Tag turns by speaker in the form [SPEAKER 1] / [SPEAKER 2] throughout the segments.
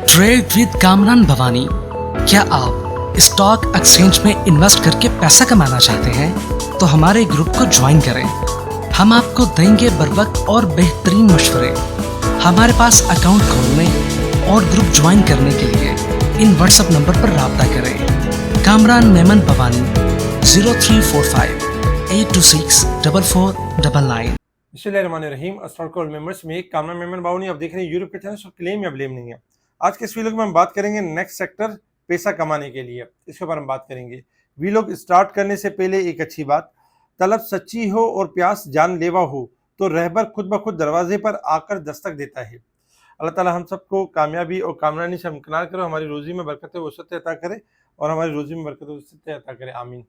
[SPEAKER 1] Trade with Kamran Bhavani. क्या आप stock exchange में इन्वेस्ट करके पैसा कमाना चाहते हैं तो हमारे ग्रुप को ज्वाइन करें। हम आपको देंगे बर वक्त और बेहतरीन मशवरे। हमारे पास अकाउंट खोलने और ग्रुप ज्वाइन करने के लिए इन व्हाट्सएप नंबर पर राब्ता करें। कामरान मेमन भवानी 0345-826-4499।
[SPEAKER 2] बिस्मिल्लाहिर्रहमानिर्रहीम। अस्सलाम वालेकुम मेंबर्स में कामरान मेमन बावनी। आप देख रहे हैं यूरोप के चैनल पर क्लेम या ब्लेम नहीं है। आज के इस वीडियो में हम बात करेंगे नेक्स्ट सेक्टर पैसा कमाने के लिए, इसके बारे में बात करेंगे। वी लोग स्टार्ट करने से पहले एक अच्छी बात, तलब सच्ची हो और प्यास जानलेवा हो तो रहबर खुद ब खुद दरवाजे पर आकर दस्तक देता है। अल्लाह ताला हम सबको कामयाबी और कामरानी से हमकिनार करो, हमारी रोज़ी में बरकत वसअत अता करे और हमारी रोज़ी में बरकत वसअत अता करे, आमीन।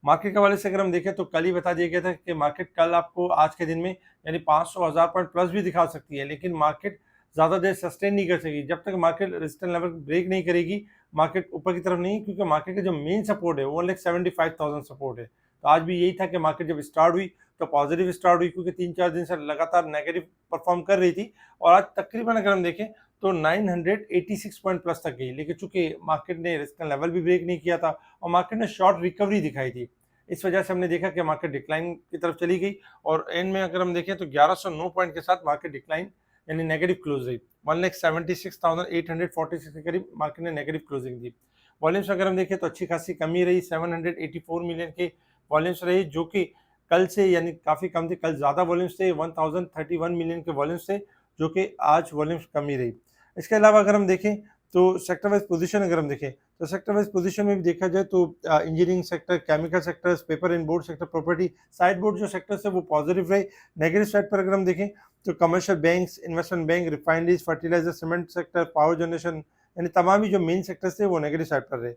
[SPEAKER 2] मार्केट के हवाले से अगर हम देखें तो कल ही बता दिया गया था कि मार्केट कल आपको आज के दिन में यानी 500,000 पॉइंट प्लस भी दिखा सकती है, लेकिन मार्केट ज़्यादा देर सस्टेन नहीं कर सकेगी। जब तक मार्केट रेजिस्टेंस लेवल ब्रेक नहीं करेगी मार्केट ऊपर की तरफ नहीं, क्योंकि मार्केट का जो मेन सपोर्ट है वो 1,75,000 सपोर्ट है। तो आज भी यही था कि मार्केट जब स्टार्ट हुई तो पॉजिटिव स्टार्ट हुई, क्योंकि 3-4 दिन से लगातार नेगेटिव परफॉर्म कर रही थी और आज तकरीबन अगर हम देखें तो 986 पॉइंट प्लस तक गई। लेकिन चूंकि मार्केट ने रेजिस्टेंस लेवल भी ब्रेक नहीं किया था और मार्केट ने शॉर्ट रिकवरी दिखाई थी, इस वजह से हमने देखा कि मार्केट डिक्लाइन की तरफ चली गई और एंड में अगर हम देखें तो 1109 पॉइंट के साथ मार्केट डिक्लाइन यानी नेगेटिव क्लोज रही। 1,76,846 के करीब मार्केट ने नेगेटिव क्लोजिंग दी। वॉल्यूम्स अगर हम देखें तो अच्छी खासी कमी रही, 784 मिलियन के वॉल्यूम्स रही, जो कि कल से यानी काफ़ी कम थे। कल ज़्यादा वॉल्यूम्स थे, 1031 मिलियन के वॉल्यूम्स थे, जो कि आज वॉल्यूम्स कमी रही। इसके अलावा अगर हम देखें तो सेक्टर वाइज पोजीशन अगर हम देखें तो सेक्टर वाइज पोजीशन में भी देखा जाए तो engineering sector, chemical sectors, paper and board sector, property side board जो सेक्टर्स है वो पॉजिटिव रहे। नेगेटिव साइड पर अगर हम देखें तो commercial banks, investment bank, refineries, fertiliser, cement sector, power generation यानी तमाम ही जो मेन सेक्टर्स थे वो नेगेटिव साइड पर रहे।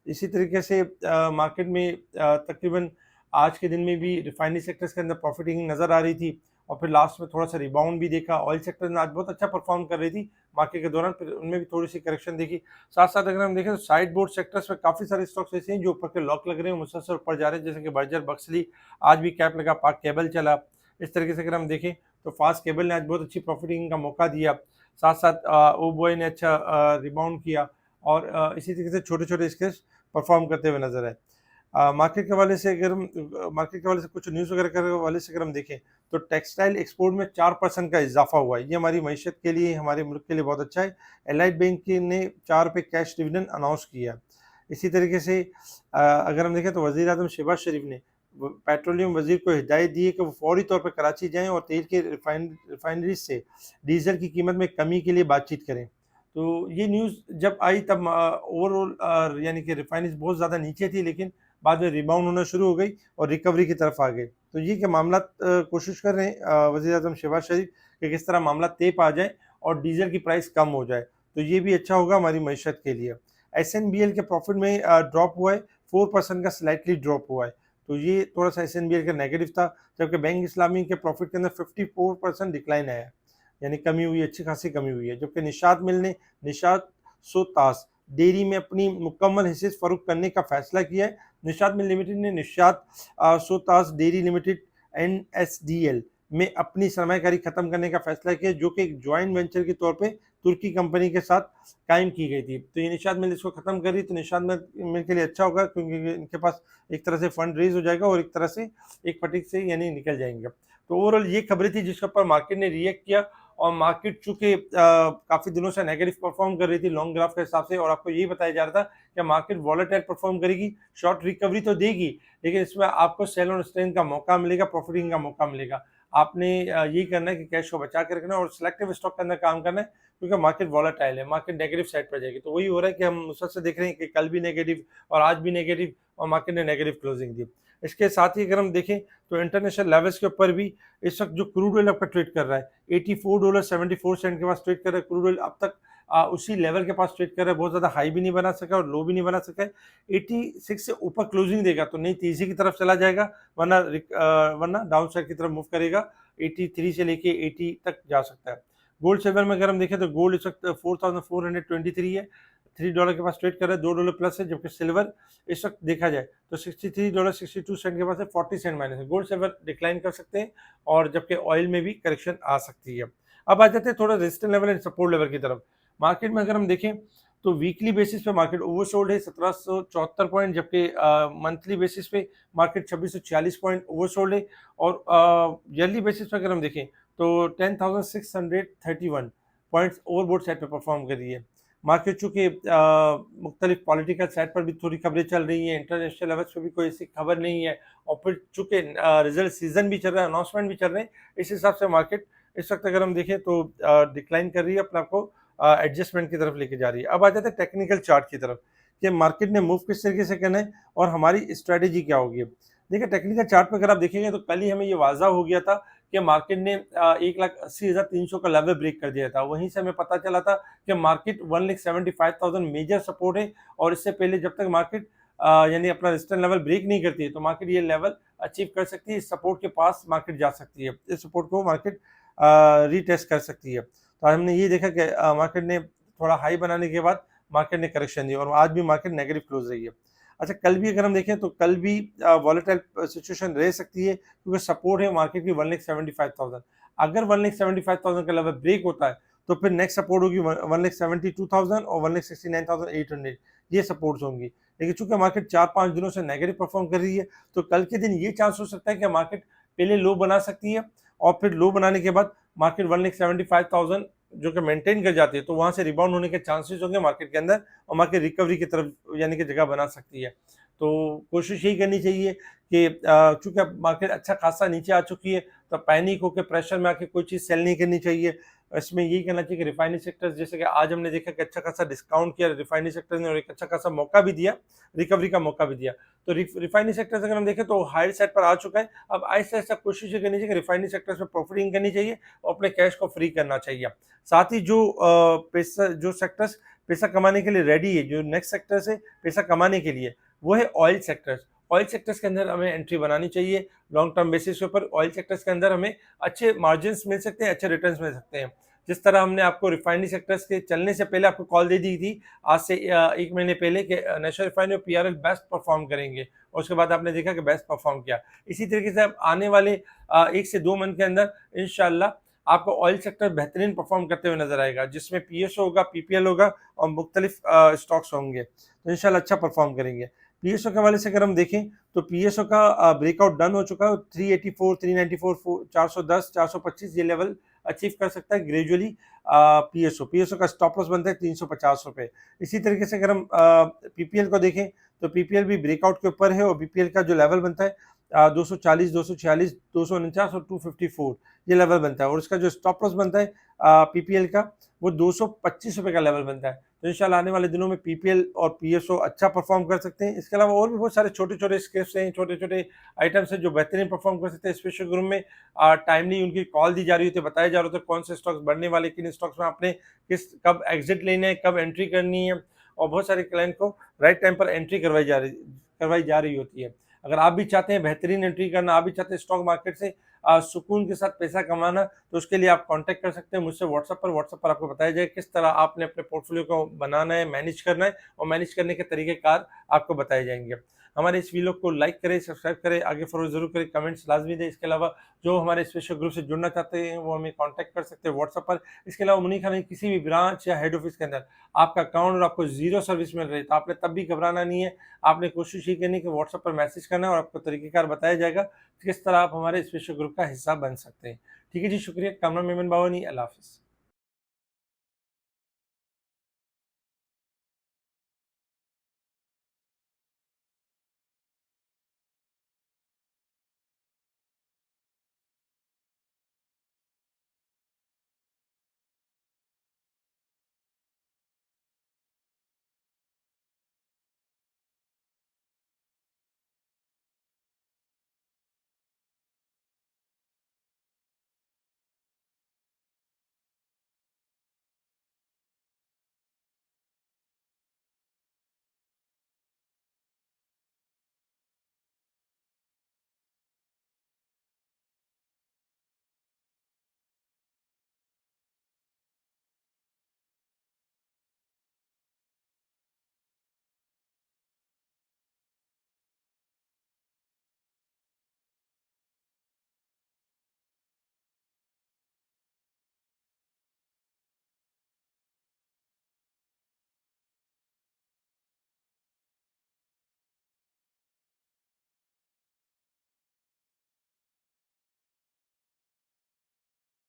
[SPEAKER 2] इसी तरीके से मार्केट में तकरीबन आज के दिन में भी रिफाइनरी सेक्टर्स के अंदर प्रॉफिटिंग नज़र आ रही थी और फिर लास्ट में थोड़ा सा रिबाउंड भी देखा। ऑयल सेक्टर ने आज बहुत अच्छा परफॉर्म कर रही थी मार्केट के दौरान, फिर उनमें भी थोड़ी सी करेक्शन देखी। साथ साथ अगर हम देखें तो साइड बोर्ड सेक्टर्स में काफ़ी सारे स्टॉक्स ऐसे हैं जो ऊपर के लॉक लग रहे हैं, मुसलसल ऊपर जा रहे हैं, जैसे कि बर्जर बक्सली आज भी कैप लगा, पाक केबल चला। इस तरीके से अगर हम देखें तो फास्ट केबल ने आज बहुत अच्छी प्रॉफिटिंग का मौका दिया। साथ साथ ओबॉय ने अच्छा रिबाउंड किया और इसी तरीके से छोटे छोटे स्केल्स परफॉर्म करते हुए नजर आए। मार्केट के हवाले से अगर हम मार्केट के हवाले से कुछ न्यूज़ वगैरह के हवाले से अगर हम देखें तो टेक्सटाइल एक्सपोर्ट में 4% का इजाफा हुआ है। ये हमारी मईशत के लिए, हमारे मुल्क के लिए बहुत अच्छा है। एलाइड बैंक ने 4 रुपये कैश डिविडेंड अनाउंस किया। इसी तरीके से अगर हम देखें तो वज़ीर आज़म शहबाज शरीफ ने पेट्रोलियम वजीर को हिदायत दी है कि वो फौरी तौर पर कराची जाएँ और तेल के रिफाइनरीज से डीजल की कीमत में कमी के लिए बातचीत करें। तो ये न्यूज़ जब आई तब ओवरऑल यानी कि रिफाइनरीज बहुत ज़्यादा नीचे थी, लेकिन बाद में रिबाउंड होना शुरू हो गई और रिकवरी की तरफ आ गए। तो ये कि मामला कोशिश कर रहे हैं वज़ीर आज़म शहबाज शरीफ कि किस तरह मामला तेज आ जाए और डीजल की प्राइस कम हो जाए, तो ये भी अच्छा होगा हमारी मईशत के लिए। SNBL के प्रॉफिट में ड्रॉप हुआ है, 4% का स्लाइटली ड्रॉप हुआ है, तो ये थोड़ा सा SNBL का नेगेटिव था। जबकि बैंक इस्लामी के प्रॉफिट के अंदर 54% डिक्लाइन आया, यानी कमी हुई, अच्छी खासी कमी हुई है। जबकि निशात मिल ने निशात सोतास डेयरी में अपनी मुकम्मल हिस्से फरोख्त करने का फैसला किया है। निशात मिल लिमिटेड ने निशात सोतास डेयरी लिमिटेड NSDL में अपनी सरमायाकारी खत्म करने का फैसला किया, जो कि एक ज्वाइंट वेंचर के तौर पे तुर्की कंपनी के साथ कायम की गई थी। तो ये निशात मिल इसको खत्म कर रही, तो निशात मिल के लिए अच्छा होगा, क्योंकि इनके पास एक तरह से फंड रेज हो जाएगा और एक तरह से एक फटीक से यानी निकल जाएंगे। तो ओवरऑल ये खबरें थी जिसके ऊपर मार्केट ने रिएक्ट किया और मार्केट चूंकि काफ़ी दिनों से नेगेटिव परफॉर्म कर रही थी लॉन्ग ग्राफ के हिसाब से, और आपको यही बताया जा रहा था कि मार्केट वॉलेटाइल परफॉर्म करेगी, शॉर्ट रिकवरी तो देगी, लेकिन इसमें आपको सेल और स्ट्रेन का मौका मिलेगा, प्रॉफिटिंग का मौका मिलेगा। आपने यही करना है कि कैश को बचा के रखना है और सिलेक्टिव स्टॉक के अंदर काम करना है, क्योंकि मार्केट वॉलेटाइल है, मार्केट नेगेटिव साइड पर जाएगी। तो वही हो रहा है कि हम मुसलसल देख रहे हैं कि कल भी नेगेटिव और आज भी नेगेटिव और मार्केट ने नेगेटिव क्लोजिंग दी। इसके साथ ही अगर हम देखें तो इंटरनेशनल लेवल्स के ऊपर भी इस वक्त जो क्रूड ऑयल आपका ट्रेड कर रहा है $84.74 के पास ट्रेड कर रहा है। क्रूड ऑयल अब तक उसी लेवल के पास ट्रेड कर रहा है, बहुत ज़्यादा हाई भी नहीं बना सका और लो भी नहीं बना सका है। 86 से ऊपर क्लोजिंग देगा तो नई तेज़ी की तरफ चला जाएगा, वरना डाउन साइड की तरफ मूव करेगा, 83 से लेके 80 तक जा सकता है। गोल्ड सिल्वर में अगर हम देखें तो गोल्ड इस वक्त 4423 है, $3 के पास ट्रेड कर रहा है, $2 प्लस है। जबकि सिल्वर इस वक्त देखा जाए तो $63.62 के पास है, 40 सेंट माइनस है। गोल्ड सिल्वर डिक्लाइन कर सकते हैं और जबकि ऑयल में भी करेक्शन आ सकती है। अब आ जाते हैं थोड़ा resistance level and support level की तरफ। मार्केट में अगर हम देखें तो वीकली बेसिस पे मार्केट ओवरसोल्ड है 1774 पॉइंट, जबकि मंथली बेसिस पे मार्केट 2640 पॉइंट ओवरसोल्ड है, और ईयरली बेसिस पे अगर हम देखें तो 10,631 पॉइंट्स ओवरबोट साइड पे परफॉर्म कर रही है। मार्केट चूँकि मुख्तलिफ पॉलिटिकल साइड पर भी थोड़ी खबरें चल रही हैं, इंटरनेशनल लेवल्स पे भी कोई ऐसी खबर नहीं है, और फिर चूँकि रिजल्ट सीजन भी चल रहा है, अनाउंसमेंट भी चल रहे हैं, इस हिसाब से मार्केट इस वक्त अगर हम देखें तो डिक्लाइन कर रही है, अपने आपको एडजस्टमेंट की तरफ लेके जा रही है। अब आ जाते हैं टेक्निकल चार्ट की तरफ कि मार्केट ने मूव किस तरीके से करना है और हमारी स्ट्रेटेजी क्या होगी। देखिए टेक्निकल चार्ट पे अगर आप देखेंगे तो कल ही हमें ये वाज़ा हो गया था कि मार्केट ने 1,80,300 का लेवल ब्रेक कर दिया था। वहीं से हमें पता चला था कि मार्केट 1,75,000 मेजर सपोर्ट है, और इससे पहले जब तक मार्केट यानी अपना रेजिस्टेंस लेवल ब्रेक नहीं करती है तो मार्केट ये लेवल अचीव कर सकती है, इस सपोर्ट के पास मार्केट जा सकती है, इस सपोर्ट को मार्केट रीटेस्ट कर सकती है। तो आज हमने ये देखा कि मार्केट ने थोड़ा हाई बनाने के बाद मार्केट ने करेक्शन दी, और आज भी मार्केट नेगेटिव क्लोज रही है। अच्छा, कल भी अगर हम देखें तो कल भी वॉलेटाइल सिचुएशन रह सकती है, क्योंकि सपोर्ट है मार्केट की 1,75,000। अगर 1,75,000 का लेवल ब्रेक होता है तो फिर नेक्स्ट सपोर्ट होगी 1,72,000 और 1,69,800, ये सपोर्ट्स होंगी। लेकिन चूंकि मार्केट 4-5 दिनों से नेगेटिव परफॉर्म कर रही है तो कल के दिन ये चांस हो सकता है कि मार्केट पहले लो बना सकती है, और फिर लो बनाने के बाद मार्केट 1,75,000 जो कि मेंटेन कर जाती है तो वहां से रिबाउंड होने के चांसेस होंगे मार्केट के अंदर, और मार्केट रिकवरी की तरफ यानी कि जगह बना सकती है। तो कोशिश यही करनी चाहिए कि चूंकि अब मार्केट अच्छा खासा नीचे आ चुकी है तो पैनिक होकर प्रेशर में आके कोई चीज़ सेल नहीं करनी चाहिए। इसमें यही कहना चाहिए कि रिफाइनरी सेक्टर्स, जैसे कि आज हमने देखा कि अच्छा खासा डिस्काउंट किया रिफाइनरी सेक्टर ने, और एक अच्छा खासा मौका भी दिया, रिकवरी का मौका भी दिया। तो रिफाइनरी सेक्टर्स अगर हम देखें तो हायर साइड पर आ चुका है। अब ऐसा ऐसा कोशिश ये करनी चाहिए कि रिफाइनरी सेक्टर्स में प्रॉफिटिंग करनी चाहिए और अपने कैश को फ्री करना चाहिए। साथ ही जो पैसा जो सेक्टर्स पैसा कमाने के लिए रेडी है, जो नेक्स्ट सेक्टर्स है पैसा कमाने के लिए, वो है ऑयल सेक्टर्स। ऑयल सेक्टर्स के अंदर हमें एंट्री बनानी चाहिए लॉन्ग टर्म बेसिस के ऊपर। ऑयल सेक्टर्स के अंदर हमें अच्छे मार्जिन मिल सकते हैं, अच्छे रिटर्न्स मिल सकते हैं। जिस तरह हमने आपको रिफाइनरी सेक्टर्स के चलने से पहले आपको कॉल दे दी थी आज से 1 महीने पहले कि नेशनल रिफाइनरी और पीआरएल बेस्ट परफॉर्म करेंगे, और उसके बाद आपने देखा कि बेस्ट परफॉर्म किया। इसी तरीके से अब आने वाले 1 से 2 मंथ के अंदर इंशाल्लाह आपको ऑयल सेक्टर बेहतरीन परफॉर्म करते हुए नजर आएगा, जिसमें पीएसओ होगा, पीपीएल होगा और मुख्तलिफ स्टॉक्स होंगे, तो इंशाल्लाह अच्छा परफॉर्म करेंगे। पीएसओ के हवाले से अगर हम देखें तो पीएसओ का ब्रेकआउट डन हो चुका है। 384, 394, 410, 425 ये लेवल अचीव कर सकता है ग्रेजुअली पीएसओ का स्टॉप लॉस बनता है 350 रुपए। इसी तरीके से अगर हम पीपीएल को देखें तो पीपीएल भी ब्रेकआउट के ऊपर है, और पीपीएल का जो लेवल बनता है 240, 246, 249 और 254 ये लेवल बनता है, और उसका जो स्टॉप लॉस बनता है पीपीएल का वो 225 रुपए का लेवल बनता है। तो इंशाल्लाह आने वाले दिनों में पीपीएल और पीएसओ अच्छा परफॉर्म कर सकते हैं। इसके अलावा और भी बहुत सारे छोटे छोटे स्क्रिप्ट हैं, छोटे छोटे आइटम्स हैं जो बेहतरीन परफॉर्म कर सकते हैं। स्पेशल ग्रुप में टाइमली उनकी कॉल दी जा रही होती है, बताया जा रहा होता है कौन से स्टॉक्स बढ़ने वाले, किन स्टॉक्स में आपने कब एग्जिट लेना है, कब एंट्री करनी है, और बहुत सारे क्लाइंट को राइट टाइम पर एंट्री करवाई जा रही होती है। अगर आप भी चाहते हैं बेहतरीन एंट्री करना, आप भी चाहते हैं स्टॉक मार्केट से सुकून के साथ पैसा कमाना, तो उसके लिए आप कांटेक्ट कर सकते हैं मुझसे व्हाट्सएप पर आपको बताया जाए किस तरह आपने अपने पोर्टफोलियो को बनाना है, मैनेज करना है, और मैनेज करने के तरीक़ेकार आपको बताए जाएंगे। हमारे इस वीडियो को लाइक करें, सब्सक्राइब करें, आगे फॉरवर्ड जरूर करें, कमेंट्स लाजमी दें। इसके अलावा जो हमारे स्पेशल ग्रुप से जुड़ना चाहते हैं वो हमें कांटेक्ट कर सकते हैं व्हाट्सएप पर। इसके अलावा मुनीर खान में किसी भी ब्रांच या हेड ऑफिस के अंदर आपका अकाउंट और आपको जीरो सर्विस मिल रही है तो आपने तब भी घबराना नहीं है। आपने कोशिश ये करनी कि व्हाट्सएप पर मैसेज करना है और आपको तरीक़ेकार बताया जाएगा किस तरह आप हमारे स्पेशल ग्रुप का हिस्सा बन सकते हैं। ठीक है जी, शुक्रिया। कामरान मेमन बावानी, अल्लाह हाफिज़।